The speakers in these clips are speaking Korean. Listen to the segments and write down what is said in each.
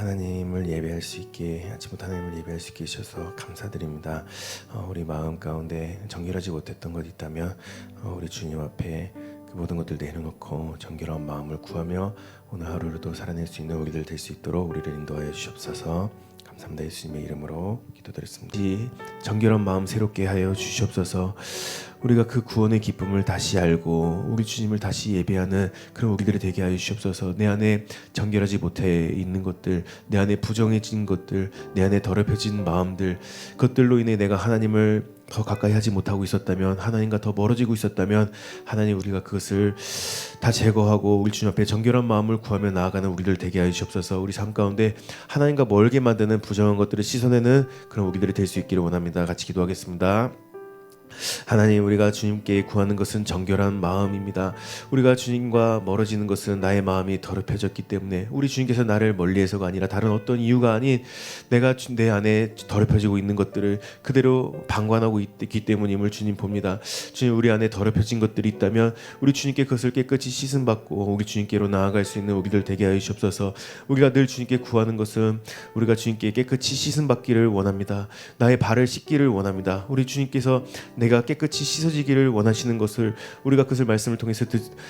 하나님을 예배할 수 있게, 아침부터 하나님을 예배할 수 있게 해주셔서 감사드립니다. 우리 마음 가운데 정결하지 못했던 것 있다면 우리 주님 앞에 그 모든 것들 내려놓고 정결한 마음을 구하며 오늘 하루를 살아낼 수 있는 우리들 될 수 있도록 우리를 인도하여 주시옵소서. 감사합니다. 예수님의 이름으로 기도드렸습니다. 이 정결한 마음 새롭게 하여 주시옵소서. 우리가 그 구원의 기쁨을 다시 알고 우리 주님을 다시 예배하는 그런 우리들이 되게 하여 주시옵소서. 내 안에 정결하지 못해 있는 것들, 내 안에 부정해진 것들, 내 안에 더럽혀진 마음들, 그것들로 인해 내가 하나님을 더 가까이 하지 못하고 있었다면, 하나님과 더 멀어지고 있었다면, 하나님 우리가 그것을 다 제거하고 우리 주님 앞에 정결한 마음을 구하며 나아가는 우리들 되게 하여 주시옵소서. 우리 삶 가운데 하나님과 멀게 만드는 부정한 것들을 씻어내는 그런 우리들이 될 수 있기를 원합니다. 같이 기도하겠습니다. 하나님, 우리가 주님께 구하는 것은 정결한 마음입니다. 우리가 주님과 멀어지는 것은 나의 마음이 더럽혀졌기 때문에, 우리 주님께서 나를 멀리해서가 아니라 다른 어떤 이유가 아닌 내가 내 안에 더럽혀지고 있는 것들을 그대로 방관하고 있기 때문임을 주님 봅니다. 주님, 우리 안에 더럽혀진 것들이 있다면 우리 주님께 그것을 깨끗이 씻음받고 우리 주님께로 나아갈 수 있는 우리들 되게 하여 주옵소서. 우리가 늘 주님께 구하는 것은 우리가 주님께 깨끗이 씻음받기를 원합니다. 나의 발을 씻기를 원합니다. 우리 주님께서 내가 깨끗이 씻어지기를 원하시는 것을 우리가 그것을 말씀을 통해서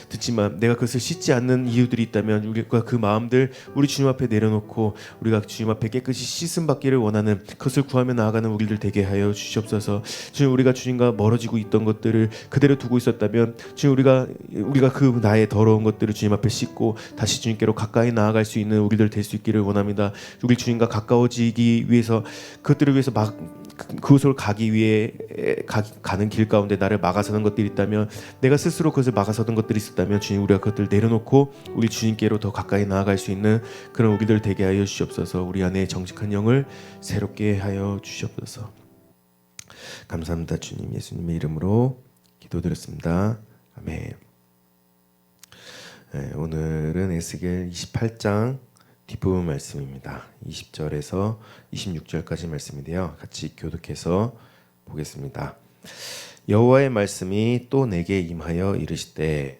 듣지만 내가 그것을 씻지 않는 이유들이 있다면 우리가 그 마음들 우리 주님 앞에 내려놓고 우리가 주님 앞에 깨끗이 씻음 받기를 원하는 그것을 구하며 나아가는 우리들 되게 하여 주시옵소서. 주님, 우리가 주님과 멀어지고 있던 것들을 그대로 두고 있었다면 주님, 우리가 그 나의 더러운 것들을 주님 앞에 씻고 다시 주님께로 가까이 나아갈 수 있는 우리들 될 수 있기를 원합니다. 우리 주님과 가까워지기 위해서 그것들을 위해서 그곳을 가기 위해 가는 길 가운데 나를 막아서는 것들이 있다면, 내가 스스로 그것을 막아서던 것들이 있었다면 주님, 우리가 그것들 내려놓고 우리 주님께로 더 가까이 나아갈 수 있는 그런 우리들 되게 하여 주시옵소서. 우리 안에 정직한 영을 새롭게 하여 주시옵소서. 감사합니다. 주님, 예수님의 이름으로 기도드렸습니다. 아멘. 오늘은 에스겔 28장 뒷부분 말씀입니다. 20절에서 26절까지 말씀인데요. 같이 교독해서 보겠습니다. 여호와의 말씀이 또 내게 임하여 이르시되,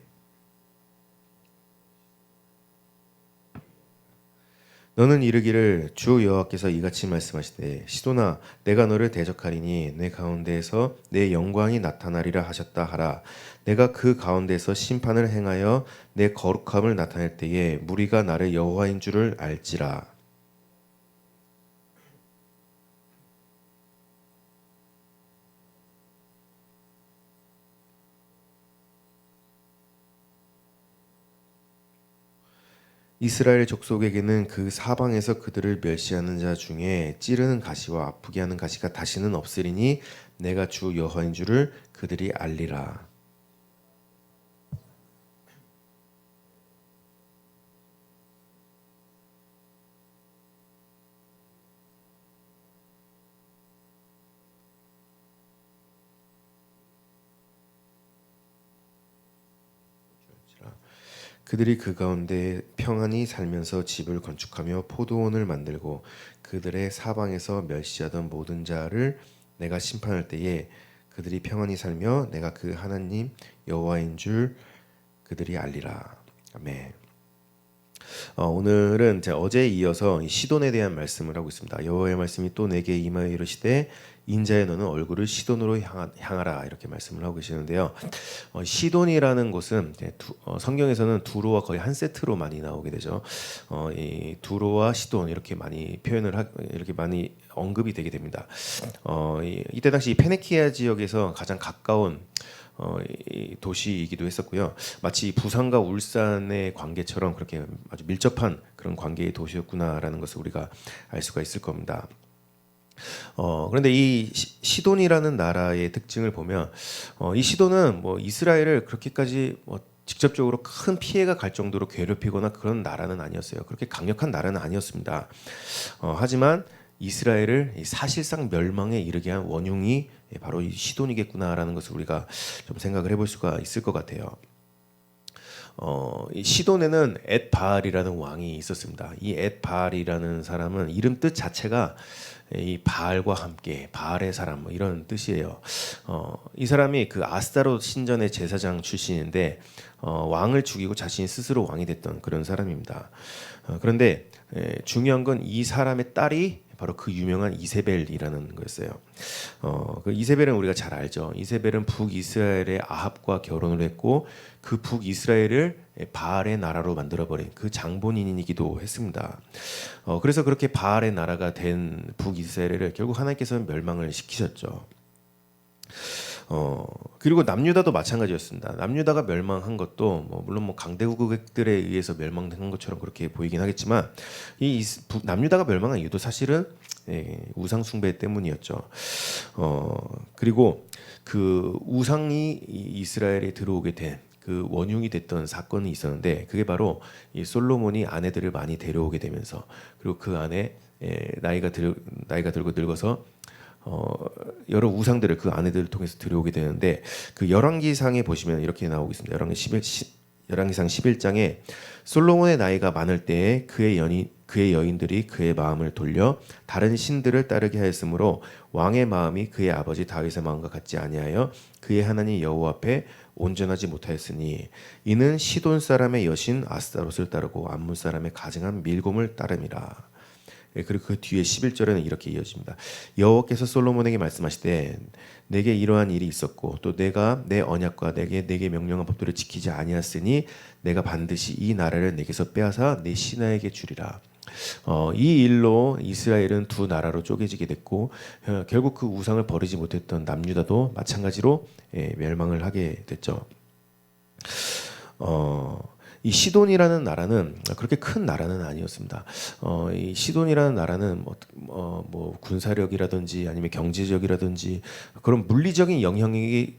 너는 이르기를 주 여호와께서 이같이 말씀하시되, 시도나 내가 너를 대적하리니 내 가운데에서 내 영광이 나타나리라 하셨다 하라. 내가 그 가운데서 심판을 행하여 내 거룩함을 나타낼 때에 무리가 나를 여호와인 줄을 알지라. 이스라엘 족속에게는 그 사방에서 그들을 멸시하는 자 중에 찌르는 가시와 아프게 하는 가시가 다시는 없으리니 내가 주 여호와인 줄을 그들이 알리라. 그들이 그 가운데 평안히 살면서 집을 건축하며 포도원을 만들고 그들의 사방에서 멸시하던 모든 자를 내가 심판할 때에 그들이 평안히 살며 내가 그 하나님 여호와인 줄 그들이 알리라. 아멘. 오늘은 제가 어제에 이어서 시돈에 대한 말씀을 하고 있습니다. 여호와의 말씀이 또 내게 임하여 이르시되, 인자의 너는 얼굴을 시돈으로 향하라, 이렇게 말씀을 하고 계시는데요. 시돈이라는 곳은 성경에서는 두로와 거의 한 세트로 많이 나오게 되죠. 이 두로와 시돈 이렇게 많이 이렇게 많이 언급이 되게 됩니다. 이때 당시 페네키아 지역에서 가장 가까운 이 도시이기도 했었고요. 마치 부산과 울산의 관계처럼 그렇게 아주 밀접한 그런 관계의 도시였구나라는 것을 우리가 알 수가 있을 겁니다. 그런데 이 시돈이라는 나라의 특징을 보면 이 시돈은 이스라엘을 그렇게까지 직접적으로 큰 피해가 갈 정도로 괴롭히거나 그런 나라는 아니었어요. 그렇게 강력한 나라는 아니었습니다. 하지만 이스라엘을 사실상 멸망에 이르게 한 원흉이 바로 이 시돈이겠구나라는 것을 우리가 좀 생각을 해볼 수가 있을 것 같아요. 이 시돈에는 엣바알이라는 왕이 있었습니다. 이 엣바알이라는 사람은 이름 뜻 자체가 이 바알과 함께 바알의 사람 이런 뜻이에요. 이 사람이 그 아스타롯 신전의 제사장 출신인데 왕을 죽이고 자신이 스스로 왕이 됐던 그런 사람입니다. 그런데 중요한 건 이 사람의 딸이 바로 그 유명한 이세벨이라는 거였어요. 그 이세벨은 우리가 잘 알죠. 이세벨은 북이스라엘의 아합과 결혼을 했고 그 북이스라엘을 바알의 나라로 만들어버린 그 장본인이기도 했습니다. 그래서 그렇게 바알의 나라가 된 북이스라엘을 결국 하나님께서는 멸망을 시키셨죠. 그리고 남유다도 마찬가지였습니다. 남유다가 멸망한 것도 물론 강대국들에 의해서 멸망한 것처럼 그렇게 보이긴 하겠지만 남유다가 멸망한 이유도 사실은 우상 숭배 때문이었죠. 그리고 그 우상이 이스라엘에 들어오게 된 그 원흉이 됐던 사건이 있었는데 그게 바로 이 솔로몬이 아내들을 많이 데려오게 되면서 그리고 그 안에 나이가 들고 늙어서 여러 우상들을 그 아내들을 통해서 들여오게 되는데 그 열왕기상에 보시면 이렇게 나오고 있습니다. 열왕기상 11장에 솔로몬의 나이가 많을 때에 그의 여인들이 그의 마음을 돌려 다른 신들을 따르게 하였으므로 왕의 마음이 그의 아버지 다윗의 마음과 같지 아니하여 그의 하나님 여호와 앞에 온전하지 못하였으니 이는 시돈 사람의 여신 아스타롯을 따르고 암몬 사람의 가증한 밀곰을 따름이라. 그리고 그 뒤에 11절에는 이렇게 이어집니다. 여호와께서 솔로몬에게 말씀하시되 내게 이러한 일이 있었고 또 내가 내 언약과 내게 명령한 법도를 지키지 아니하였으니 내가 반드시 이 나라를 내게서 빼앗아 내 신하에게 주리라. 이 일로 이스라엘은 두 나라로 쪼개지게 됐고 결국 그 우상을 버리지 못했던 남유다도 마찬가지로 멸망을 하게 됐죠. 이 시돈이라는 나라는 그렇게 큰 나라는 아니었습니다. 이 시돈이라는 나라는 뭐 군사력이라든지 아니면 경제력이라든지 그런 물리적인 영향력이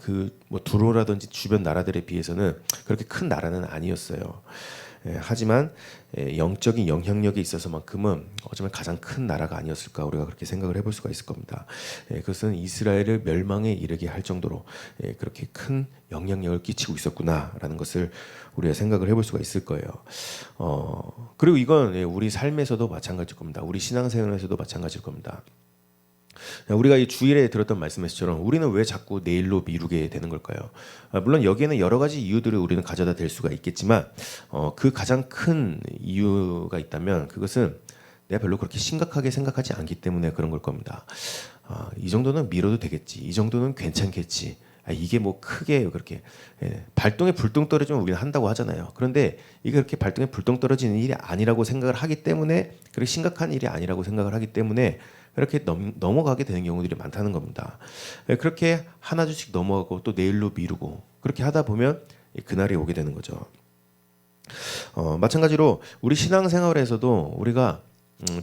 두로라든지 주변 나라들에 비해서는 그렇게 큰 나라는 아니었어요. 하지만 영적인 영향력에 있어서만큼은 어쩌면 가장 큰 나라가 아니었을까 우리가 그렇게 생각을 해볼 수가 있을 겁니다. 그것은 이스라엘을 멸망에 이르게 할 정도로 그렇게 큰 영향력을 끼치고 있었구나라는 것을 우리가 생각을 해볼 수가 있을 거예요. 그리고 이건 우리 삶에서도 마찬가지일 겁니다. 우리 신앙생활에서도 마찬가지일 겁니다. 우리가 이 주일에 들었던 말씀에서처럼 우리는 왜 자꾸 내일로 미루게 되는 걸까요? 물론 여기에는 여러 가지 이유들을 우리는 가져다 댈 수가 있겠지만 그 가장 큰 이유가 있다면 그것은 내가 별로 그렇게 심각하게 생각하지 않기 때문에 그런 걸 겁니다. 이 정도는 미뤄도 되겠지. 이 정도는 괜찮겠지. 이게 뭐 크게 그렇게 발동에 불똥 떨어지면 우리는 한다고 하잖아요. 그런데 이게 그렇게 발동에 불똥 떨어지는 일이 아니라고 생각을 하기 때문에 그렇게 심각한 일이 아니라고 생각을 하기 때문에 그렇게 넘어가게 되는 경우들이 많다는 겁니다. 그렇게 하나둘씩 넘어가고 또 내일로 미루고 그렇게 하다 보면 그날이 오게 되는 거죠. 마찬가지로 우리 신앙생활에서도 우리가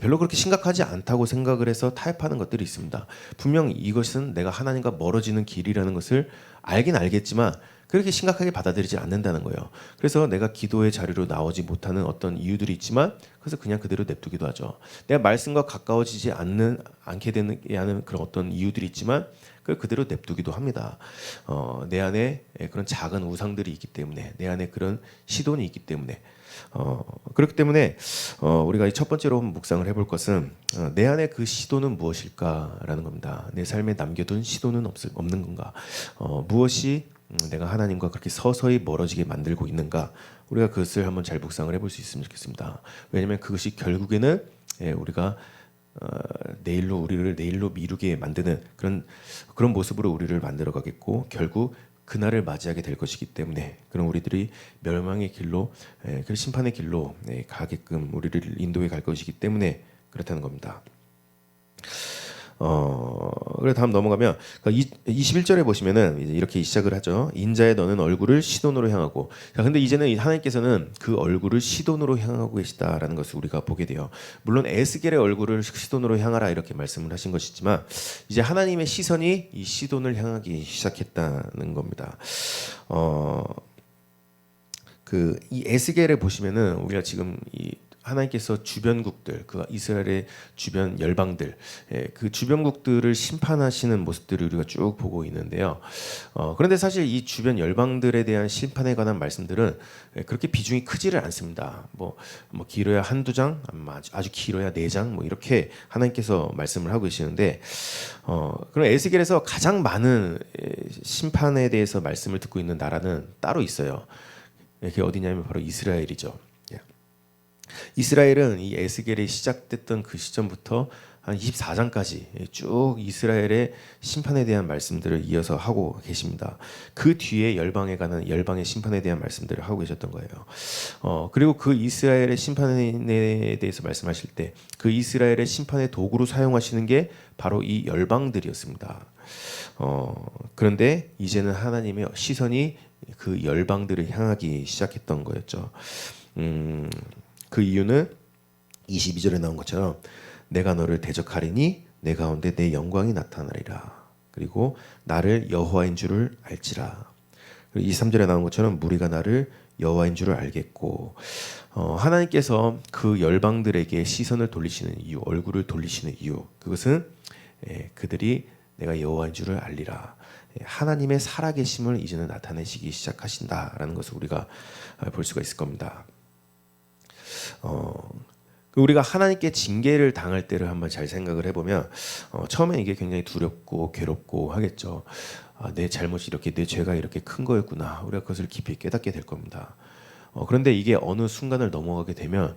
별로 그렇게 심각하지 않다고 생각을 해서 타협하는 것들이 있습니다. 분명 이것은 내가 하나님과 멀어지는 길이라는 것을 알긴 알겠지만 그렇게 심각하게 받아들이지 않는다는 거예요. 그래서 내가 기도의 자리로 나오지 못하는 어떤 이유들이 있지만 그래서 그냥 그대로 냅두기도 하죠. 내가 말씀과 가까워지지 않게 되는 그런 어떤 이유들이 있지만 그걸 그대로 냅두기도 합니다. 내 안에 그런 작은 우상들이 있기 때문에 내 안에 그런 시돈이 있기 때문에 그렇기 때문에 우리가 이 첫 번째로 묵상을 해볼 것은 내 안에 그 시도는 무엇일까라는 겁니다. 내 삶에 남겨둔 시도는 없는 건가? 무엇이 내가 하나님과 그렇게 서서히 멀어지게 만들고 있는가? 우리가 그것을 한번 잘 묵상을 해볼 수 있으면 좋겠습니다. 왜냐하면 그것이 결국에는 우리가 우리를 내일로 미루게 만드는 그런 모습으로 우리를 만들어 가겠고 결국 그날을 맞이하게 될 것이기 때문에 그런 우리들이 멸망의 길로 그 심판의 길로 가게끔 우리를 인도해 갈 것이기 때문에 그렇다는 겁니다. 그래 다음 넘어가면 21절에 보시면은 이제 이렇게 시작을 하죠. 인자의 너는 얼굴을 시돈으로 향하고. 자, 근데 이제는 하나님께서는 그 얼굴을 시돈으로 향하고 계시다라는 것을 우리가 보게 돼요. 물론 에스겔의 얼굴을 시돈으로 향하라 이렇게 말씀을 하신 것이지만 이제 하나님의 시선이 이 시돈을 향하기 시작했다는 겁니다. 이 에스겔을 보시면은 우리가 지금 하나님께서 주변국들, 그 이스라엘의 주변 열방들, 그 주변국들을 심판하시는 모습들을 우리가 쭉 보고 있는데요. 그런데 사실 이 주변 열방들에 대한 심판에 관한 말씀들은 그렇게 비중이 크지를 않습니다. 뭐 길어야 한두 장, 아주 길어야 네 장, 뭐 이렇게 하나님께서 말씀을 하고 계시는데, 그럼 에스겔에서 가장 많은 심판에 대해서 말씀을 듣고 있는 나라는 따로 있어요. 그게 어디냐면 바로 이스라엘이죠. 이스라엘은 이 에스겔이 시작됐던 그 시점부터 한 24장까지 쭉 이스라엘의 심판에 대한 말씀들을 이어서 하고 계십니다. 그 뒤에 열방에 가는 열방의 심판에 대한 말씀들을 하고 계셨던 거예요. 그리고 그 이스라엘의 심판에 대해서 말씀하실 때 그 이스라엘의 심판의 도구로 사용하시는 게 바로 이 열방들이었습니다. 그런데 이제는 하나님의 시선이 그 열방들을 향하기 시작했던 거였죠. 그 이유는 22절에 나온 것처럼 내가 너를 대적하리니 내 가운데 내 영광이 나타나리라. 그리고 나를 여호와인 줄을 알지라. 그리고 23절에 나온 것처럼 무리가 나를 여호와인 줄을 알겠고, 하나님께서 그 열방들에게 시선을 돌리시는 이유, 얼굴을 돌리시는 이유, 그것은 그들이 내가 여호와인 줄을 알리라. 하나님의 살아계심을 이제는 나타내시기 시작하신다라는 것을 우리가 볼 수가 있을 겁니다. 우리가 하나님께 징계를 당할 때를 한번 잘 생각을 해보면 처음에 이게 굉장히 두렵고 괴롭고 하겠죠. 내 잘못이 이렇게, 내 죄가 이렇게 큰 거였구나. 우리가 그것을 깊이 깨닫게 될 겁니다. 그런데 이게 어느 순간을 넘어가게 되면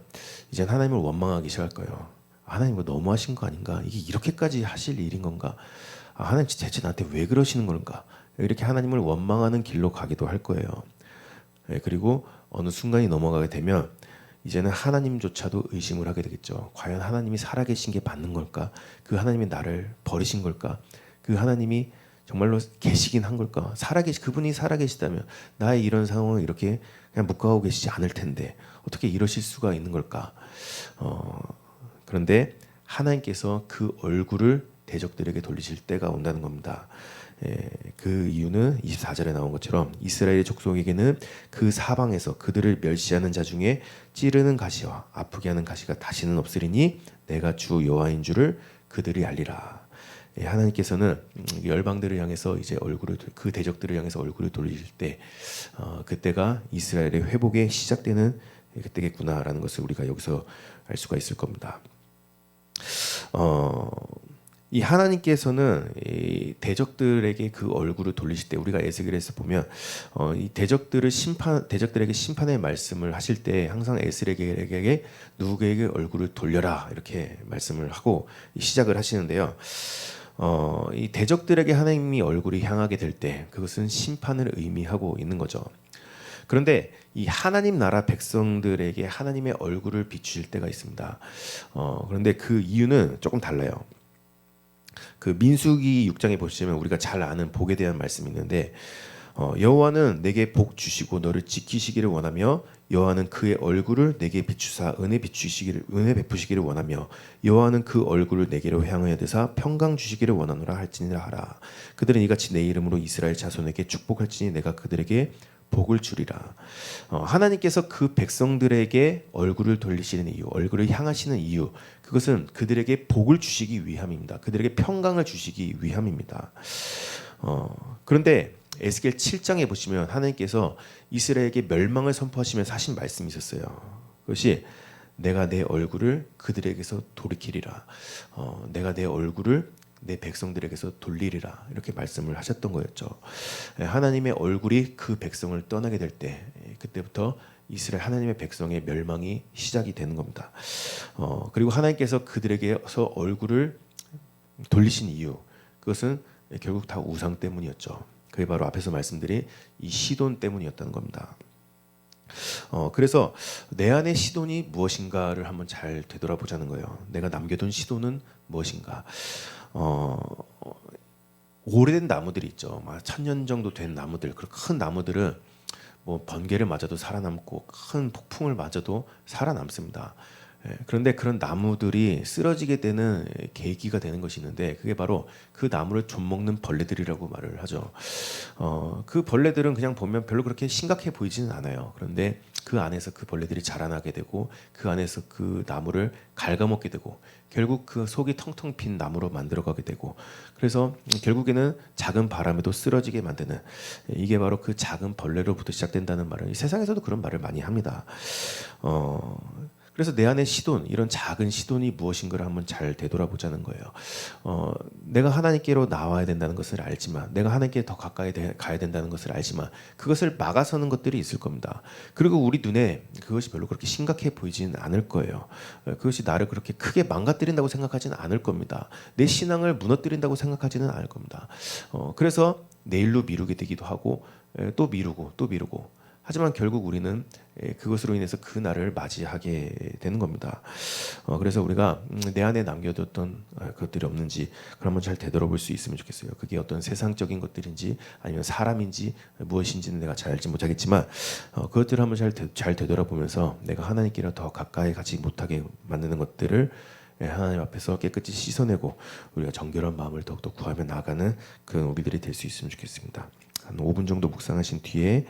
이젠 하나님을 원망하기 시작할 거예요. 하나님 이거 너무하신 거 아닌가? 이게 이렇게까지 하실 일인 건가? 하나님 대체 나한테 왜 그러시는 건가? 이렇게 하나님을 원망하는 길로 가기도 할 거예요. 그리고 어느 순간이 넘어가게 되면 이제는 하나님조차도 의심을 하게 되겠죠. 과연 하나님이 살아계신 게 맞는 걸까? 그 하나님이 나를 버리신 걸까? 그 하나님이 정말로 계시긴 한 걸까? 그분이 살아계시다면 나의 이런 상황을 이렇게 그냥 묵과하고 계시지 않을 텐데 어떻게 이러실 수가 있는 걸까? 그런데 하나님께서 그 얼굴을 대적들에게 돌리실 때가 온다는 겁니다. 그 이유는 24절에 나온 것처럼 이스라엘의 족속에게는 그 사방에서 그들을 멸시하는 자 중에 찌르는 가시와 아프게 하는 가시가 다시는 없으리니 내가 주 여호와인 줄을 그들이 알리라. 하나님께서는 열방들을 향해서 이제 그 대적들을 향해서 얼굴을 돌리실 때 그때가 이스라엘의 회복의 시작되는 그때겠구나라는 것을 우리가 여기서 알 수가 있을 겁니다. 이 하나님께서는 이 대적들에게 그 얼굴을 돌리실 때 우리가 에스겔에서 보면 이 대적들에게 심판의 말씀을 하실 때 항상 에스겔에게 누구에게 얼굴을 돌려라 이렇게 말씀을 하고 시작을 하시는데요. 이 대적들에게 하나님이 얼굴이 향하게 될 때 그것은 심판을 의미하고 있는 거죠. 그런데 이 하나님 나라 백성들에게 하나님의 얼굴을 비추실 때가 있습니다. 그런데 그 이유는 조금 달라요. 그 민수기 6장에 보시면 우리가 잘 아는 복에 대한 말씀이 있는데 여호와는 내게 복 주시고 너를 지키시기를 원하며 여호와는 그의 얼굴을 내게 비추사 은혜 베푸시기를 원하며 여호와는 그 얼굴을 내게로 향하여 드사 평강 주시기를 원하노라 할지니라 하라. 그들은 이같이 내 이름으로 이스라엘 자손에게 축복할지니 내가 그들에게 복을 주리라. 하나님께서 그 백성들에게 얼굴을 돌리시는 이유, 얼굴을 향하시는 이유, 그것은 그들에게 복을 주시기 위함입니다. 그들에게 평강을 주시기 위함입니다. 그런데 에스겔 7장에 보시면 하나님께서 이스라엘에게 멸망을 선포하시면서 하신 말씀이 있었어요. 그것이 내가 내 얼굴을 그들에게서 돌이키리라. 내가 내 얼굴을 내 백성들에게서 돌리리라 이렇게 말씀을 하셨던 거였죠. 하나님의 얼굴이 그 백성을 떠나게 될 때 그때부터 이스라엘 하나님의 백성의 멸망이 시작이 되는 겁니다. 그리고 하나님께서 그들에게서 얼굴을 돌리신 이유 그것은 결국 다 우상 때문이었죠. 그게 바로 앞에서 말씀드린 이 시돈 때문이었다는 겁니다. 그래서 내 안의 시돈이 무엇인가를 한번 잘 되돌아보자는 거예요. 내가 남겨둔 시돈은 무엇인가? 오래된 나무들이 있죠. 1000년 정도 된 나무들, 그런 큰 나무들은 뭐 번개를 맞아도 살아남고 큰 폭풍을 맞아도 살아남습니다. 그런데 그런 나무들이 쓰러지게 되는 계기가 되는 것이 있는데 그게 바로 그 나무를 좀먹는 벌레들이라고 말을 하죠. 그 벌레들은 그냥 보면 별로 그렇게 심각해 보이지는 않아요. 그런데 그 안에서 그 벌레들이 자라나게 되고 그 안에서 그 나무를 갉아먹게 되고 결국 그 속이 텅텅 빈 나무로 만들어가게 되고 그래서 결국에는 작은 바람에도 쓰러지게 만드는 이게 바로 그 작은 벌레로부터 시작된다는 말을 이 세상에서도 그런 말을 많이 합니다. 그래서 내 안의 시돈, 이런 작은 시돈이 무엇인가를 한번 잘 되돌아보자는 거예요. 내가 하나님께로 나와야 된다는 것을 알지만, 내가 하나님께 더 가까이 가야 된다는 것을 알지만, 그것을 막아서는 것들이 있을 겁니다. 그리고 우리 눈에 그것이 별로 그렇게 심각해 보이지는 않을 거예요. 그것이 나를 그렇게 크게 망가뜨린다고 생각하지는 않을 겁니다. 내 신앙을 무너뜨린다고 생각하지는 않을 겁니다. 그래서 내일로 미루게 되기도 하고, 또 미루고 또 미루고, 하지만 결국 우리는 그것으로 인해서 그 날을 맞이하게 되는 겁니다. 그래서 우리가 내 안에 남겨뒀던 것들이 없는지 한번 잘 되돌아볼 수 있으면 좋겠어요. 그게 어떤 세상적인 것들인지 아니면 사람인지 무엇인지는 내가 잘 알지 못하겠지만, 그것들을 한번 잘 되돌아보면서 내가 하나님께로 더 가까이 가지 못하게 만드는 것들을 하나님 앞에서 깨끗이 씻어내고 우리가 정결한 마음을 더욱더 구하며 나아가는 그런 우리들이 될 수 있으면 좋겠습니다. 한 5분 정도 묵상하신 뒤에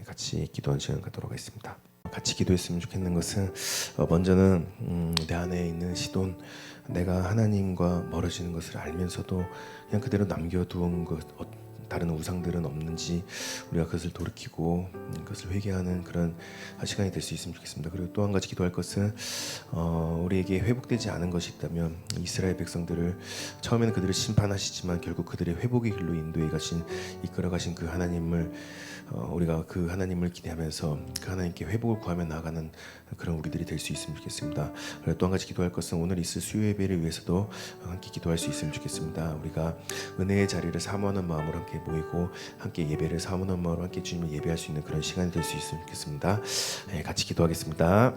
같이 기도하는 시간 갖도록 하겠습니다. 같이 기도했으면 좋겠는 것은, 먼저는 내 안에 있는 시돈, 내가 하나님과 멀어지는 것을 알면서도 그냥 그대로 남겨두은 것, 다른 우상들은 없는지 우리가 그것을 돌이키고 그것을 회개하는 그런 시간이 될 수 있으면 좋겠습니다. 그리고 또 한 가지 기도할 것은, 우리에게 회복되지 않은 것이 있다면 이스라엘 백성들을 처음에는 그들을 심판하시지만 결국 그들의 회복의 길로 인도해 가신, 이끌어 가신 그 하나님을, 우리가 그 하나님을 기대하면서 그 하나님께 회복을 구하며 나아가는 그런 우리들이 될 수 있으면 좋겠습니다. 그리고 또 한 가지 기도할 것은, 오늘 있을 수요 예배를 위해서도 함께 기도할 수 있으면 좋겠습니다. 우리가 은혜의 자리를 사모하는 마음으로 함께 모이고 함께 예배를 사모하는 마음으로 함께 주님을 예배할 수 있는 그런 시간이 될 수 있으면 좋겠습니다. 같이 기도하겠습니다.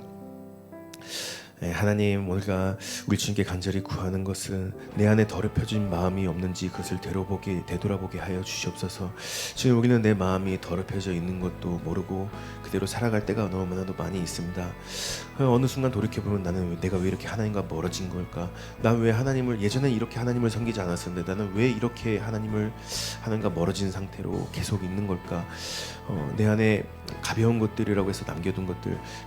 하나님, 우리가 우리 주님께 간절히 구하는 것은 내 안에 더럽혀진 마음이 없는지 그것을 되돌아보게 하여 주시옵소서. 지금 우리는 내 마음이 더럽혀져 있는 것도 모르고 그대로 살아갈 때가 너무나도 많이 있습니다. 어느 순간 돌이켜보면 나는 내가 왜 이렇게 하나님과 멀어진 걸까? 난 왜 하나님을, 예전에 이렇게 하나님을 섬기지 않았었는데 나는 왜 이렇게 하나님과 멀어진 상태로 계속 있는 걸까? 내 안에 가벼운 것들이라고 해서 남겨둔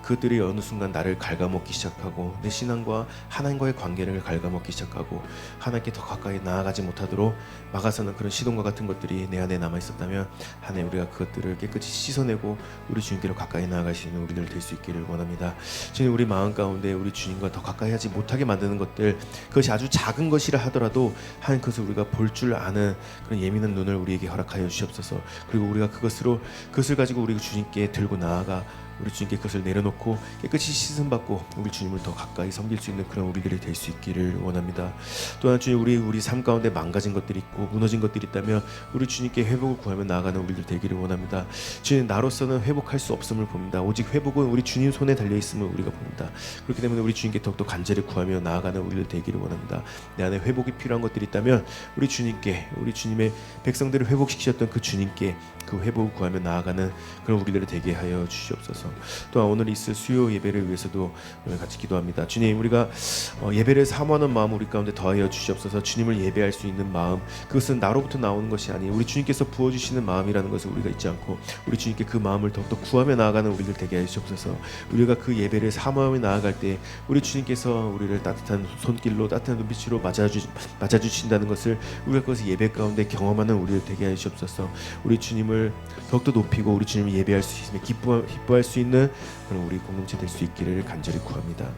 그것들이 어느 순간 나를 갉아먹기 시작하고, 내 신앙과 하나님과의 관계를 갉아먹기 시작하고 하나님께 더 가까이 나아가지 못하도록 막아서는 그런 시동과 같은 것들이 내 안에 남아있었다면, 하나님, 우리가 그것들을 깨끗이 씻어내고 우리 주님께로 가까이 나아갈 수 있는 우리들 될 수 있기를 원합니다. 주님, 우리 마음 가운데 우리 주님과 더 가까이 하지 못하게 만드는 것들, 그것이 아주 작은 것이라 하더라도 하나님, 그것을 우리가 볼 줄 아는 그런 예민한 눈을 우리에게 허락하여 주시옵소서. 그리고 우리가 그것을 가지고 우리 주님께 들고 나아가 우리 주님께 그것을 내려놓고 깨끗이 씻음받고 우리 주님을 더 가까이 섬길 수 있는 그런 우리들이 될 수 있기를 원합니다. 또한 주님, 우리 삶 가운데 망가진 것들이 있고 무너진 것들이 있다면 우리 주님께 회복을 구하며 나아가는 우리들 되기를 원합니다. 주님, 나로서는 회복할 수 없음을 봅니다. 오직 회복은 우리 주님 손에 달려있음을 우리가 봅니다. 그렇기 때문에 우리 주님께 더욱더 간절히 구하며 나아가는 우리들 되기를 원합니다. 내 안에 회복이 필요한 것들이 있다면 우리 주님께, 우리 주님의 백성들을 회복시키셨던 그 주님께 그 회복을 구하며 나아가는 그런 우리들이 되게 하여 주시옵소서. 또한 오늘 있을 수요 예배를 위해서도 같이 기도합니다. 주님, 우리가 예배를 사모하는 마음 우리 가운데 더하여 주시옵소서. 주님을 예배할 수 있는 마음, 그것은 나로부터 나오는 것이 아니에요. 우리 주님께서 부어주시는 마음이라는 것을 우리가 잊지 않고 우리 주님께 그 마음을 더욱더 구하며 나아가는 우리들 되게 하여 주시옵소서. 우리가 그 예배를 사모하며 나아갈 때 우리 주님께서 우리를 따뜻한 손길로, 따뜻한 눈빛으로 맞아주신다는 것을 우리가 그것을 예배 가운데 경험하는 우리들 되게 하여 주시옵소서. 우리 주님을 더욱더 높이고 우리 주님을 예배할 수 있으며 기뻐할 수 있는 그런 우리 공동체 될 수 있기를 간절히 구합니다.